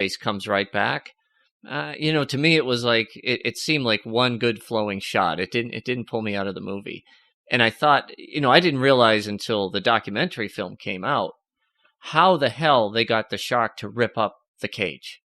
face comes right back. To me, it was like it seemed like one good flowing shot. It didn't pull me out of the movie. And I thought, I didn't realize until the documentary film came out how the hell they got the shark to rip up the cage,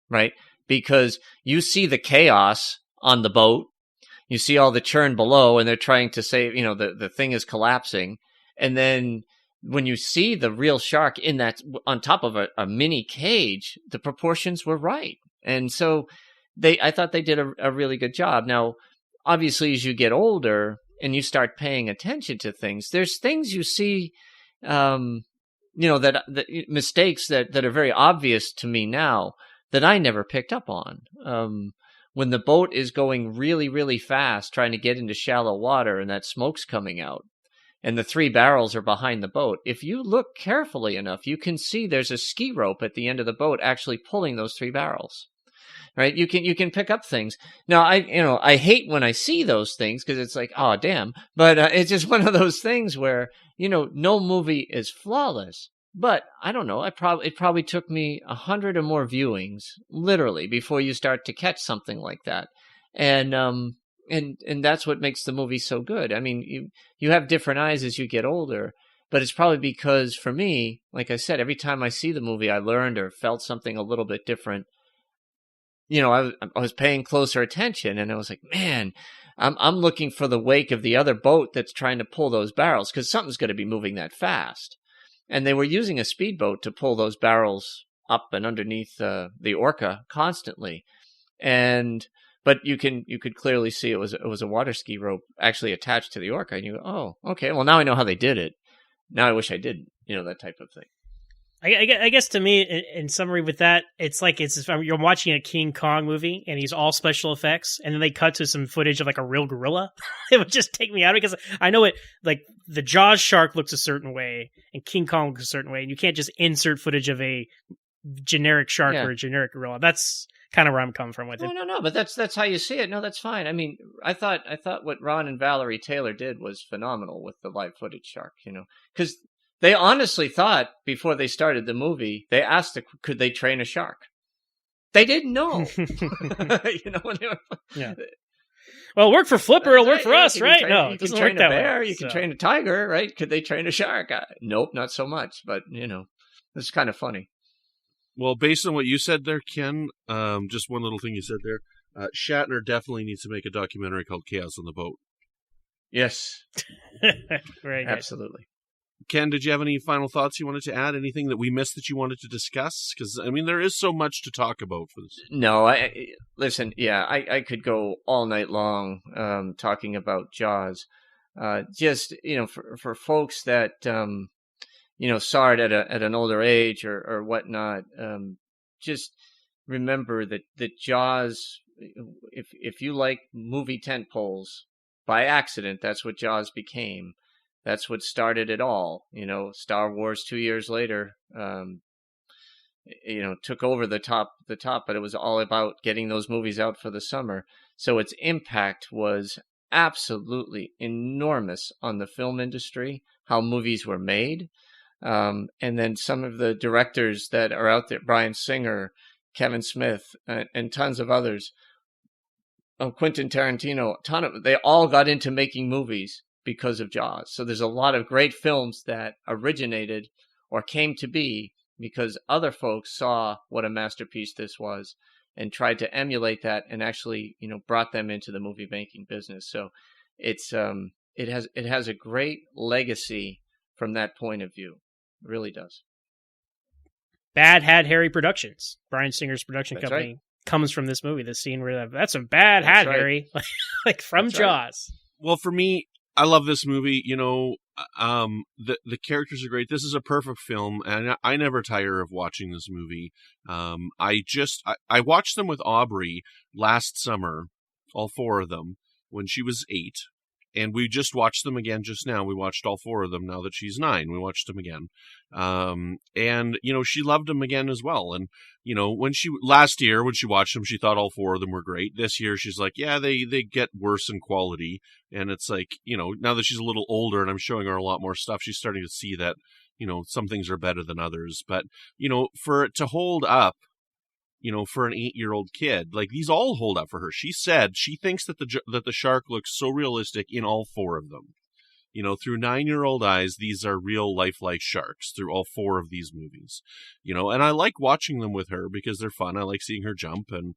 right? Because you see the chaos on the boat, you see all the churn below, and they're trying to save, the thing is collapsing. And then when you see the real shark in that, on top of a mini cage, the proportions were right. And so I thought they did a really good job. Now, obviously, as you get older and you start paying attention to things, there's things you see, that mistakes that are very obvious to me now that I never picked up on. When the boat is going really, really fast, trying to get into shallow water, and that smoke's coming out, and the 3 barrels are behind the boat, if you look carefully enough, you can see there's a ski rope at the end of the boat actually pulling those 3 barrels. Right? You can pick up things. Now, I hate when I see those things because it's like, oh, damn. But it's just one of those things where, no movie is flawless. But I don't know. It probably took me 100 or more viewings, literally, before you start to catch something like that. And that's what makes the movie so good. I mean, you have different eyes as you get older, but it's probably because for me, like I said, every time I see the movie, I learned or felt something a little bit different. I was paying closer attention, and I was like, man, I'm looking for the wake of the other boat that's trying to pull those barrels because something's going to be moving that fast. And they were using a speedboat to pull those barrels up and underneath the Orca constantly. But you could clearly see it was a water ski rope actually attached to the Orca, and you go, oh, okay, well now I know how they did it. Now I wish I did, that type of thing. I guess to me, in summary with that, it's like you're watching a King Kong movie and he's all special effects, and then they cut to some footage of like a real gorilla. It would just take me out because I know it, like the Jaws shark looks a certain way and King Kong looks a certain way, and you can't just insert footage of a generic shark or a generic gorilla. That's kind of where I'm coming from with it. No, but that's how you see it. No, that's fine. I mean, I thought what Ron and Valerie Taylor did was phenomenal with the live footage shark, because they honestly thought before they started the movie, they asked, could they train a shark? They didn't know. When they were, yeah. Well, work for Flipper, it'll work for us, right? No, you can train a bear, you can train a tiger, right? Could they train a shark? Nope, not so much. But it's kind of funny. Well, based on what you said there, Ken, just one little thing you said there, Shatner definitely needs to make a documentary called Chaos on the Boat. Yes. Very good. Absolutely. Ken, did you have any final thoughts you wanted to add? Anything that we missed that you wanted to discuss? Because, I mean, there is so much to talk about for this. No, listen, I could go all night long talking about Jaws. Just, for folks that, saw it at an older age or whatnot, just remember that Jaws, if you like movie tentpoles, by accident, that's what Jaws became. That's what started it all. Star Wars 2 years later, took over the top, but it was all about getting those movies out for the summer. So its impact was absolutely enormous on the film industry, how movies were made. And then some of the directors that are out there, Bryan Singer, Kevin Smith, and tons of others, Quentin Tarantino, they all got into making movies because of Jaws. So there's a lot of great films that originated or came to be because other folks saw what a masterpiece this was and tried to emulate that and actually, brought them into the movie making business. So it's it has a great legacy from that point of view. It really does. Bad Hat Harry Productions, Bryan Singer's production That's company, right. Comes from this movie. The scene where that's a bad That's hat, right. Harry, like from That's Jaws. Right. Well, for me, I love this movie. The characters are great. This is a perfect film, and I never tire of watching this movie. I watched them with Aubrey last summer, all 4 of them, when she was 8. And we just watched them again just now. We watched all 4 of them now that she's 9. We watched them again. And she loved them again as well. And, last year when she watched them, she thought all 4 of them were great. This year she's like, yeah, they get worse in quality. And it's like, now that she's a little older and I'm showing her a lot more stuff, she's starting to see that, some things are better than others. But, for it to hold up for an 8-year-old kid. Like, these all hold up for her. She said she thinks that the shark looks so realistic in all 4 of them. Through 9-year-old eyes, these are real lifelike sharks through all 4 of these movies. And I like watching them with her because they're fun. I like seeing her jump, and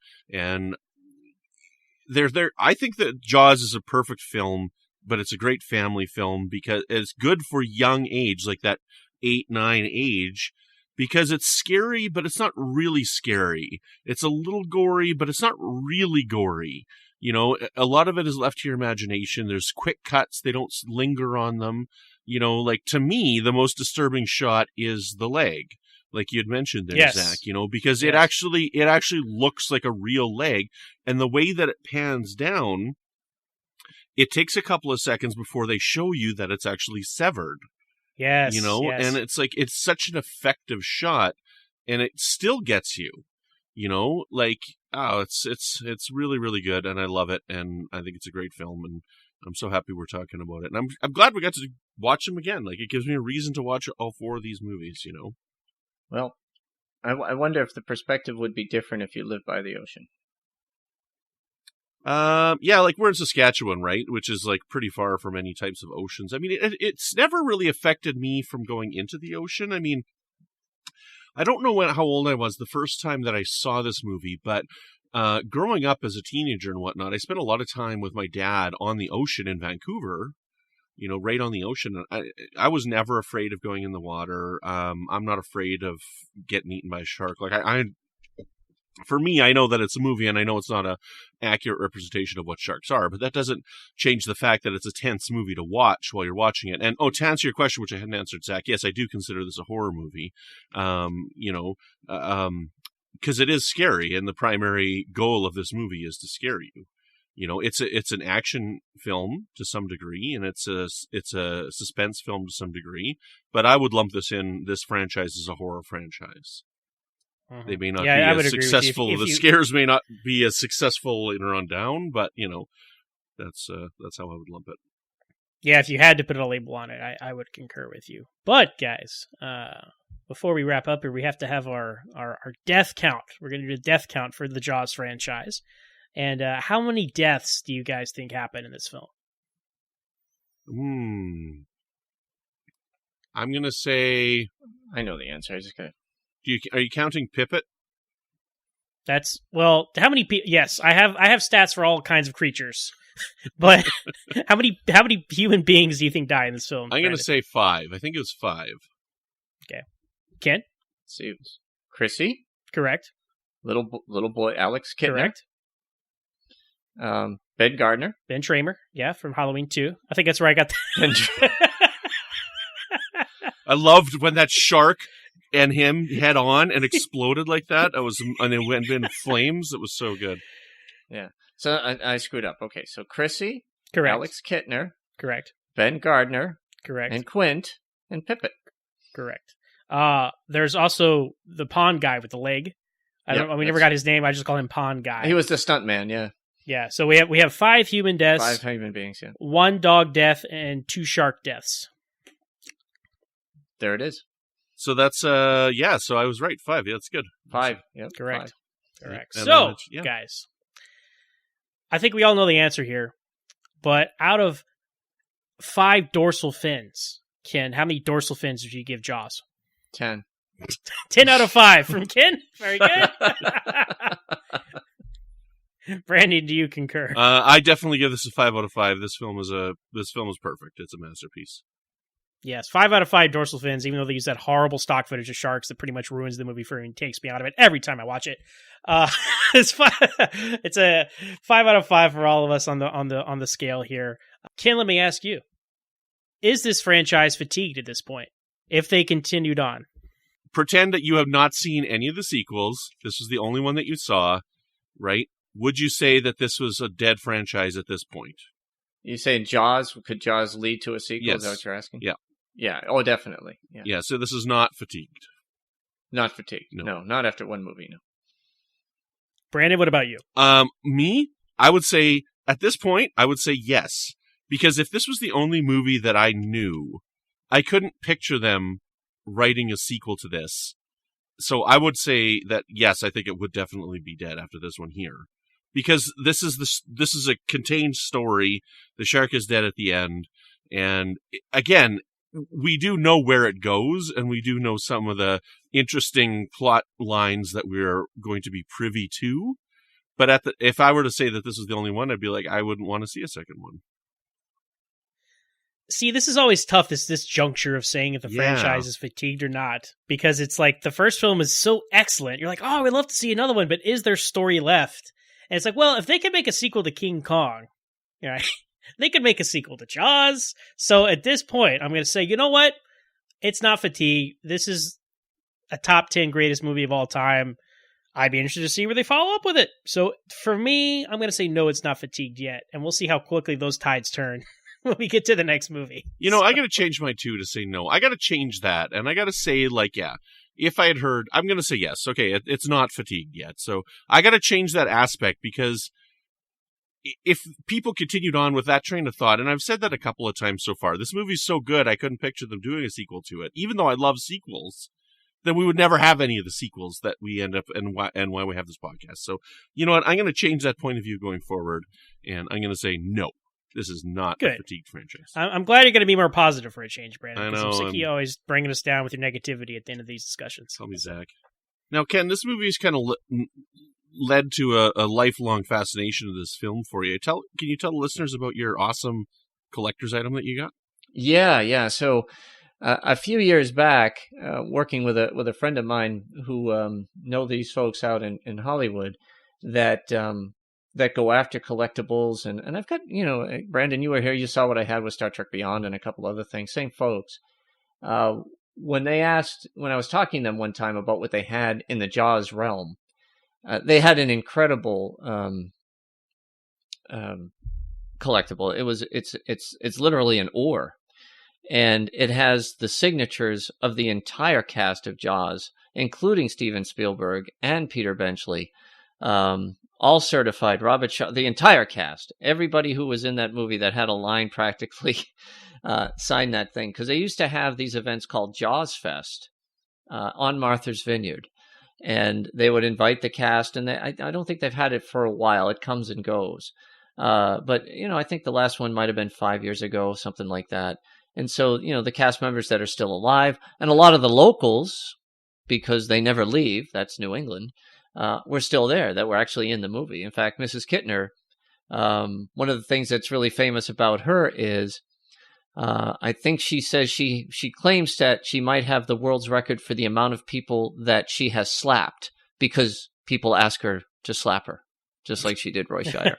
I think that Jaws is a perfect film, but it's a great family film because it's good for young age, like that 8, 9 age, because it's scary, but it's not really scary. It's a little gory, but it's not really gory. A lot of it is left to your imagination. There's quick cuts. They don't linger on them. Like, to me, the most disturbing shot is the leg, like you had mentioned there, yes. Zach, because it actually looks like a real leg. And the way that it pans down, it takes a couple of seconds before they show you that it's actually severed. Yes. Yes. And it's like, it's such an effective shot, and it still gets you. It's really, really good, and I love it, and I think it's a great film, and I'm so happy we're talking about it. And I'm glad we got to watch them again. Like, it gives me a reason to watch all 4 of these movies, Well, I wonder if the perspective would be different if you lived by the ocean. Yeah, like, we're in Saskatchewan, right? Which is, like, pretty far from any types of oceans. I mean, it's never really affected me from going into the ocean. I mean, I don't know how old I was the first time that I saw this movie, but growing up as a teenager and whatnot, I spent a lot of time with my dad on the ocean in Vancouver, right on the ocean. I was never afraid of going in the water. I'm not afraid of getting eaten by a shark. Like, for me, I know that it's a movie, and I know it's not an accurate representation of what sharks are, but that doesn't change the fact that it's a tense movie to watch while you're watching it. And, to answer your question, which I hadn't answered, Zach, yes, I do consider this a horror movie, because it is scary, and the primary goal of this movie is to scare you. It's an action film to some degree, and it's a suspense film to some degree, but I would lump this franchise as a horror franchise. They may not be as successful. The scares may not be as successful later on down, but that's how I would lump it. Yeah, if you had to put a label on it, I would concur with you. But guys, before we wrap up here, we have to have our death count. We're going to do a death count for the Jaws franchise. And how many deaths do you guys think happen in this film? I'm going to say... I know the answer. I just got. Are you counting Pippet? How many yes, I have stats for all kinds of creatures. But how many human beings do you think die in this film? I'm going to say 5. I think it was 5. Okay. Ken? Let's see, it was Chrissy. Correct. Little boy Alex Kittner. Correct. Ben Gardner. Ben Tramer. Yeah, from Halloween 2. I think that's where I got that. I loved when that shark and him head on and exploded like that. And it went in flames. It was so good. Yeah. So I screwed up. Okay, so Chrissy, correct. Alex Kittner, correct. Ben Gardner, correct, and Quint and Pippet, correct. There's also the pond guy with the leg. We never got his name. I just call him Pond Guy. He was the stunt man. Yeah. Yeah. So we have 5 human deaths, 5 human beings. Yeah. 1 dog death and 2 shark deaths. There it is. So that's so I was right. 5. Yeah, that's good. 5. Yep. Correct. 5. Correct. So, guys, I think we all know the answer here. But out of 5 dorsal fins, Ken, how many dorsal fins would you give Jaws? 10. 10 out of 5 from Ken. Very good. Brandon, do you concur? I definitely give this a 5 out of 5. This film is perfect. It's a masterpiece. Yes, 5 out of 5 dorsal fins, even though they use that horrible stock footage of sharks that pretty much ruins the movie for me and takes me out of it every time I watch it. It's a 5 out of 5 for all of us on the scale here. Ken, let me ask you: is this franchise fatigued at this point? If they continued on, pretend that you have not seen any of the sequels. This was the only one that you saw, right? Would you say that this was a dead franchise at this point? You say Jaws? Could Jaws lead to a sequel? Yes. Is that what you're asking? Yeah. Yeah. Oh, definitely. Yeah. Yeah. So this is not fatigued. Not fatigued. No, not after one movie. No. Brandon, what about you? Me, I would say at this point, I would say yes, because if this was the only movie that I knew, I couldn't picture them writing a sequel to this. So I would say that, yes, I think it would definitely be dead after this one here. Because this is a contained story. The shark is dead at the end. And again, we do know where it goes, and we do know some of the interesting plot lines that we're going to be privy to. But if I were to say that this was the only one, I'd be like, I wouldn't want to see a second one. See, this is always tough, this juncture of saying if the franchise is fatigued or not, because it's like the first film is so excellent. You're like, oh, we'd love to see another one, but is there story left? And it's like, well, if they could make a sequel to King Kong, right, they could make a sequel to Jaws. So at this point, I'm going to say, you know what? It's not fatigue. This is a top 10 greatest movie of all time. I'd be interested to see where they follow up with it. So for me, I'm going to say no, it's not fatigued yet. And we'll see how quickly those tides turn when we get to the next movie. You know, I got to change my two to say no. I got to change that. And I got to say, like, yeah, if I had heard, I'm going to say yes. Okay, it's not fatigued yet. So I got to change that aspect, because if people continued on with that train of thought, and I've said that a couple of times so far, this movie's so good, I couldn't picture them doing a sequel to it. Even though I love sequels, then we would never have any of the sequels that we end up, and why we have this podcast. So, you know what? I'm going to change that point of view going forward, and I'm going to say no. This is not a fatigued franchise. I'm glad you're going to be more positive for a change, Brandon. I know. I'm sick of you always bringing us down with your negativity at the end of these discussions. Tell me, Zach. Now, Ken, this movie's kind of led to a lifelong fascination of this film for you. Can you tell the listeners about your awesome collector's item that you got? Yeah. So a few years back, working with a friend of mine who know these folks out in Hollywood that go after collectibles, and I've got, Brandon, you were here, you saw what I had with Star Trek Beyond and a couple other things, same folks. When I was talking to them one time about what they had in the Jaws realm, they had an incredible collectible. It's literally an ore, and it has the signatures of the entire cast of Jaws, including Steven Spielberg and Peter Benchley. All certified, Robert Shaw, the entire cast, everybody who was in that movie that had a line practically signed that thing. Because they used to have these events called Jaws Fest on Martha's Vineyard. And they would invite the cast, and I don't think they've had it for a while. It comes and goes. But, I think the last one might have been 5 years ago, something like that. And so, the cast members that are still alive, and a lot of the locals, because they never leave, that's New England, were still there, that were actually in the movie. In fact, Mrs. Kittner, one of the things that's really famous about her is, I think she says she claims that she might have the world's record for the amount of people that she has slapped, because people ask her to slap her, just like she did Roy Scheider.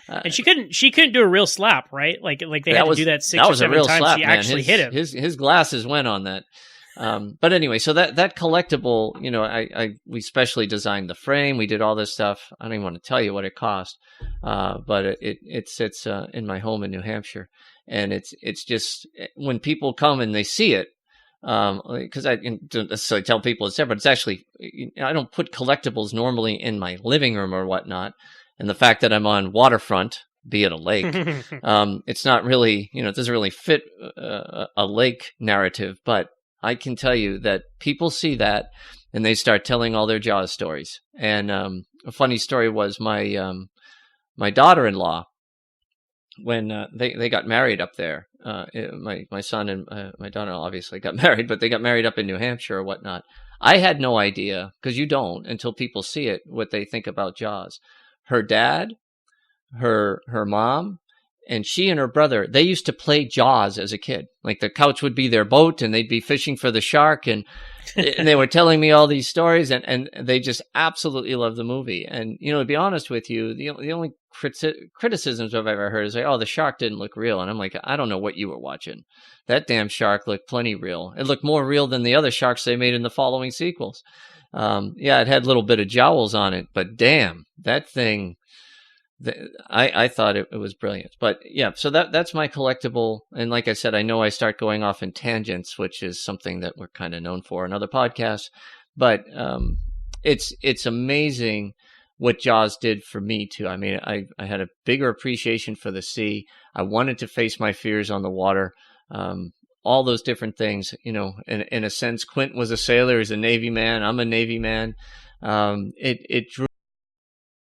And she couldn't do a real slap, right? Like they had to do that 6 or 7 times. Slap, she actually hit him. His glasses went on that. But anyway, so that collectible, we specially designed the frame. We did all this stuff. I don't even want to tell you what it cost, but it sits in my home in New Hampshire, and it's just, when people come and they see it, because I don't necessarily tell people it's there, but it's actually, I don't put collectibles normally in my living room or whatnot, and the fact that I'm on waterfront, be it a lake, it's not really, it doesn't really fit a lake narrative, but I can tell you that people see that and they start telling all their Jaws stories. And a funny story was my daughter-in-law, when they got married up there, my son and my daughter-in-law obviously got married, but they got married up in New Hampshire or whatnot. I had no idea, because you don't until people see it, what they think about Jaws. Her dad, her mom, and she and her brother, they used to play Jaws as a kid. Like, the couch would be their boat, and they'd be fishing for the shark, and they were telling me all these stories, and they just absolutely love the movie. And, to be honest with you, the only criticisms I've ever heard is like, oh, the shark didn't look real. And I'm like, I don't know what you were watching. That damn shark looked plenty real. It looked more real than the other sharks they made in the following sequels. Yeah, it had a little bit of jowls on it, but damn, that thing... I thought it was brilliant. But yeah, so that's my collectible. And like I said, I know I start going off in tangents, which is something that we're kind of known for in other podcasts. But it's amazing what Jaws did for me too. I mean, I had a bigger appreciation for the sea. I wanted to face my fears on the water. all those different things. In a sense, Quint was a sailor, he's a Navy man. I'm a Navy man. It drew